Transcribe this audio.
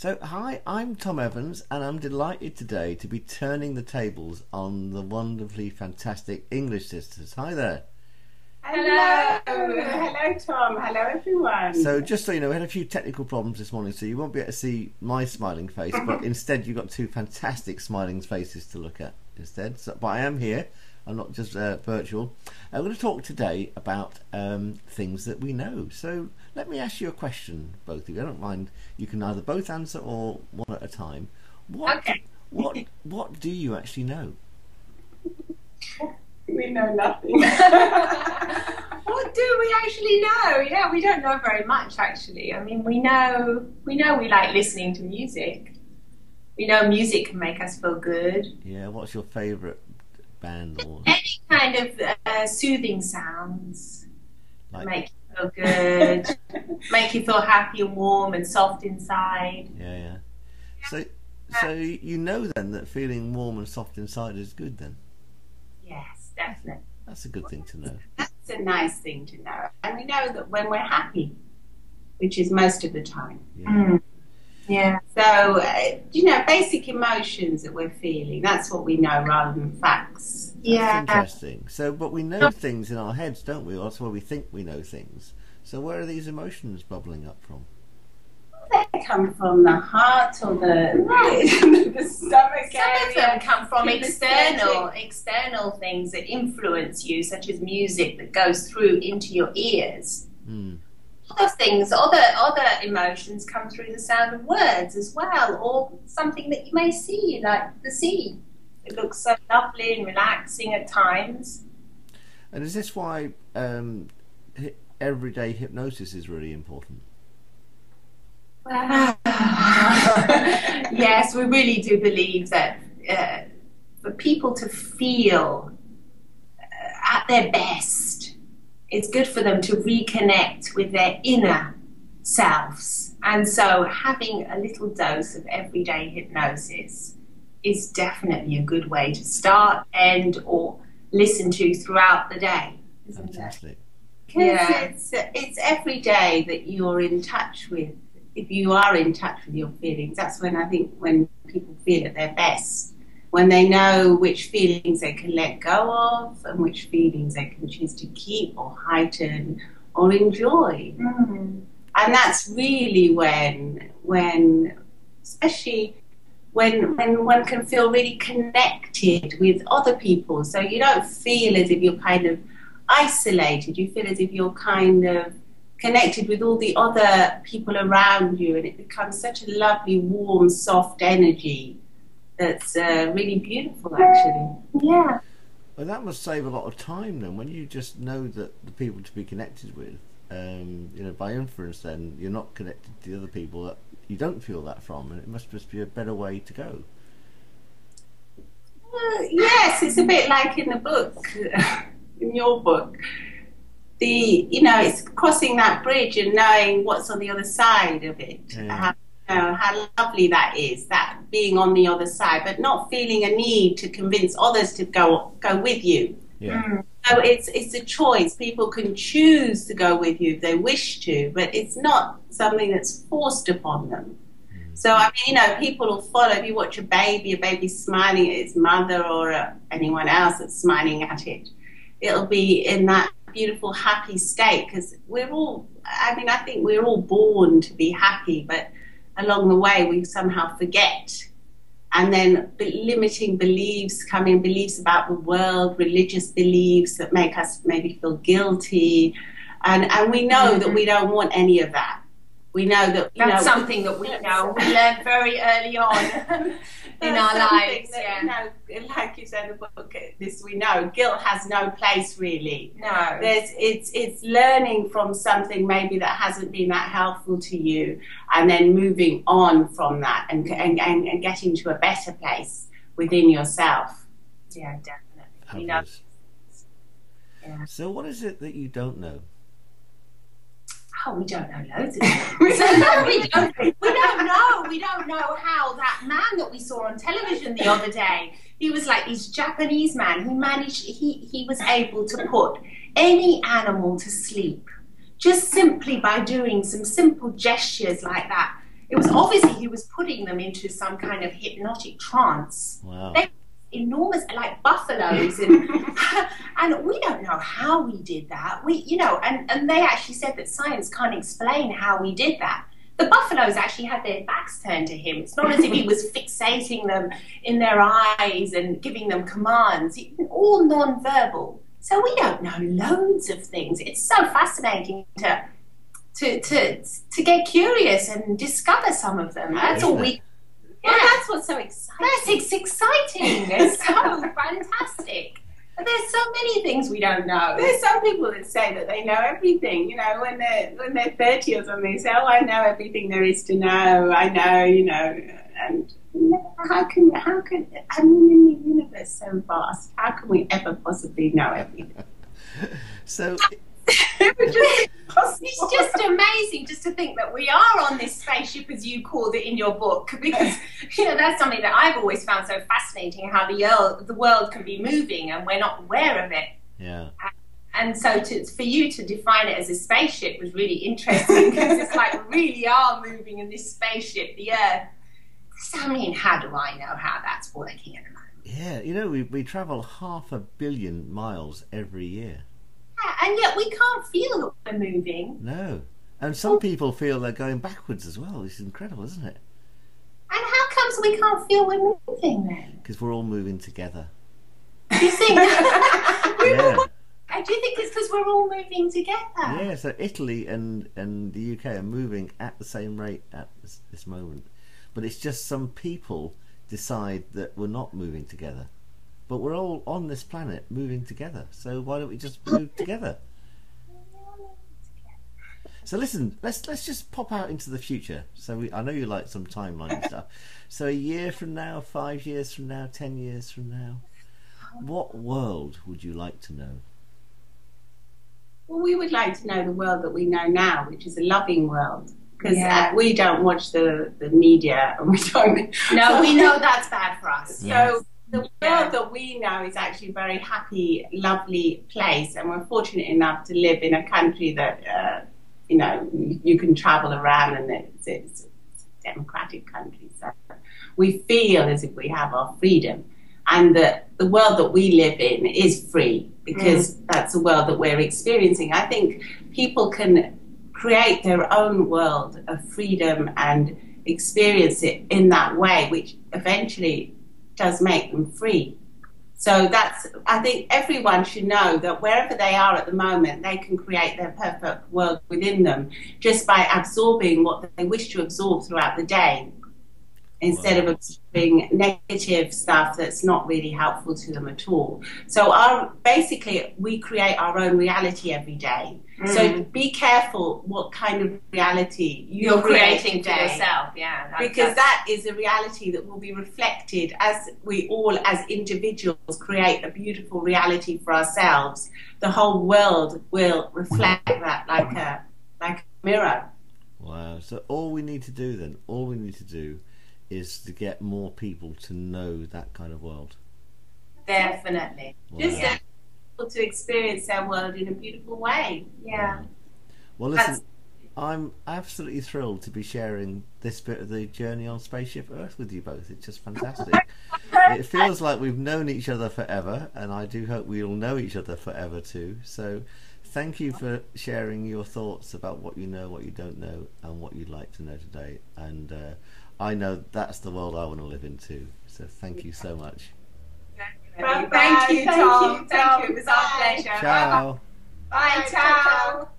So, hi, I'm Tom Evans, and I'm delighted today to be turning the tables on the wonderfully fantastic English sisters. Hi there. Hello. Hello, Tom. Hello, everyone. So, just so you know, we had a few technical problems this morning, so you won't be able to see my smiling face, but instead you've got two fantastic smiling faces to look at instead. So, but I am here. I'm not just virtual. I'm going to talk today about things that we know. So let me ask you a question, both of you. I don't mind. You can either both answer or one at a time. Okay. What do you actually know? We know nothing. What do we actually know? Yeah, we don't know very much actually. I mean, we know we like listening to music. We know music can make us feel good. Yeah. What's your favourite band or any kind of soothing sounds that make you feel good, make you feel happy and warm and soft inside. Yeah. So you know then that feeling warm and soft inside is good then? Yes, definitely. That's a good thing to know. That's a nice thing to know. And we know that when we're happy, which is most of the time. Yeah. Yeah. So, basic emotions that we're feeling, that's what we know rather than facts. That's interesting. So, but we know things in our heads, don't we? That's where we think we know things. So where are these emotions bubbling up from? They come from the heart or the stomach area. Some of them come from external things that influence you, such as music that goes through into your ears. Other emotions come through the sound of words as well, or something that you may see, like the sea. It looks so lovely and relaxing at times. And is this why everyday hypnosis is really important? Yes, we really do believe that for people to feel at their best, it's good for them to reconnect with their inner selves. And so having a little dose of everyday hypnosis is definitely a good way to start, end, or listen to throughout the day, isn't Fantastic. Because it's every day that you're in touch with. If you are in touch with your feelings, that's when I think when people feel at their best, when they know which feelings they can let go of and which feelings they can choose to keep or heighten or enjoy. And that's really when especially when one can feel really connected with other people. So you don't feel as if you're kind of isolated. You feel as if you're kind of connected with all the other people around you, and it becomes such a lovely, warm, soft energy that's really beautiful, actually. Yeah. Well, that must save a lot of time then, when you just know that the people to be connected with, by inference then, you're not connected to the other people that you don't feel that from, and it must just be a better way to go. Yes, it's a bit like in the book, in your book. It's crossing that bridge and knowing what's on the other side of it. Yeah. How lovely that is, that being on the other side, but not feeling a need to convince others to go with you. Yeah. So it's a choice. People can choose to go with you if they wish to, but it's not something that's forced upon them. So, I mean, people will follow. If you watch a baby smiling at its mother or anyone else that's smiling at it, it'll be in that beautiful, happy state, because I think we're all born to be happy, but along the way we somehow forget. And then limiting beliefs come in, beliefs about the world, religious beliefs that make us maybe feel guilty. And we know that we don't want any of that. We know that that's something that we know. We learned very early on in our lives. That, like you said in the book, this we know. Guilt has no place really. No. It's learning from something maybe that hasn't been that helpful to you, and then moving on from that and getting to a better place within yourself. Yeah, definitely. We know. Yeah. So what is it that you don't know? Oh, we don't know loads of things. We don't know. We don't know how that man that we saw on television the other day, he was like this Japanese man. He was able to put any animal to sleep just simply by doing some simple gestures like that. it was obviously he was putting them into some kind of hypnotic trance. Wow. They enormous, like buffaloes, and and we don't know how we did that. And they actually said that science can't explain how we did that. The buffaloes actually had their backs turned to him. It's not as if he was fixating them in their eyes and giving them commands. All non-verbal. So we don't know loads of things. It's so fascinating to get curious and discover some of them. That's all we. Yeah, well, that's what's so exciting. It's exciting. It's so fantastic. But there's so many things we don't know. There's some people that say that they know everything. You know, when they're 30 or something, they say, "Oh, I know everything there is to know. I know, you know." And how can I mean, in the universe so vast, how can we ever possibly know everything? So. It's just amazing just to think that we are on this spaceship, as you called it in your book, because that's something that I've always found so fascinating, how the world can be moving and we're not aware of it. Yeah. And so for you to define it as a spaceship was really interesting, because it's like we really are moving in this spaceship, the Earth. So, I mean, how do I know how that's working at the moment? Yeah, we travel 500 million miles every year. And yet we can't feel that we're moving. No. And some people feel they're going backwards as well. It's incredible, isn't it? And how comes we can't feel we're moving then? Because we're all moving together. Do you think? Yeah. Do you think it's because we're all moving together? Yeah, so Italy and the UK are moving at the same rate at this moment. But it's just some people decide that we're not moving together. But we're all on this planet moving together, so why don't we just move together? So listen, let's just pop out into the future. So I know you like some timeline and stuff. So a year from now, 5 years from now, 10 years from now, what world would you like to know? Well, we would like to know the world that we know now, which is a loving world. Because we don't watch the media, and we don't. No, we know that's bad for us. Yes. So the world that we know is actually a very happy, lovely place, and we're fortunate enough to live in a country that you can travel around, and it's a democratic country. So we feel as if we have our freedom, and that the world that we live in is free, because that's the world that we're experiencing. I think people can create their own world of freedom and experience it in that way, which eventually does make them free. So I think everyone should know that wherever they are at the moment, they can create their perfect world within them just by absorbing what they wish to absorb throughout the day, instead of absorbing negative stuff that's not really helpful to them at all. So basically we create our own reality every day. So be careful what kind of reality you're creating for yourself. Yeah, because that is a reality that will be reflected as we all, as individuals, create a beautiful reality for ourselves. The whole world will reflect that like a mirror. Wow. So all we need to do is to get more people to know that kind of world. Definitely. Wow. Just to experience their world in a beautiful way. Yeah. Well, listen, I'm absolutely thrilled to be sharing this bit of the journey on Spaceship Earth with you both. It's just fantastic. It feels like we've known each other forever, and I do hope we'll know each other forever too. So thank you for sharing your thoughts about what you know, what you don't know, and what you'd like to know today. And I know that's the world I want to live in too. So thank you so much. Well, thank you, Tom. Thank you. It was our pleasure. Ciao. Bye. Ciao.